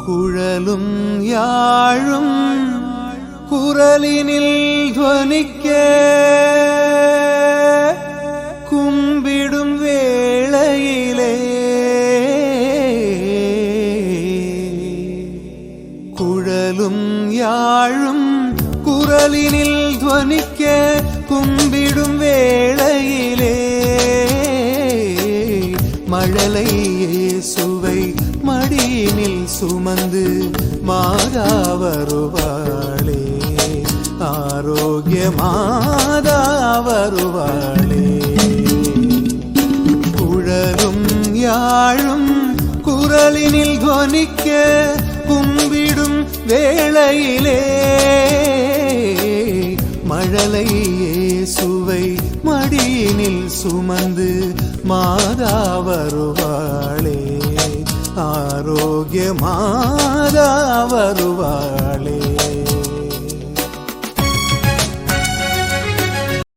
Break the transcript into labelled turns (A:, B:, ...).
A: குழலும் யாழும் குரலினில் துவனிக்க கும்பிடும் வேளையிலே குழலும் யாழும் குரலினில் துவனிக்க கும்பிடும் வேளையிலே மழலை இயேசுவை மடியினில் சுமந்து மாதா வருவாளே, ஆரோக்கிய மாதா வருவாளே. குழலும் யாழும் குரலினில் துவனிக்க கும்பிடும் வேளையிலே மழலை இயேசுவை மடியினில் சுமந்து மாதா வருவாளே, ஆரோக்கிய மாதா வருவாளே.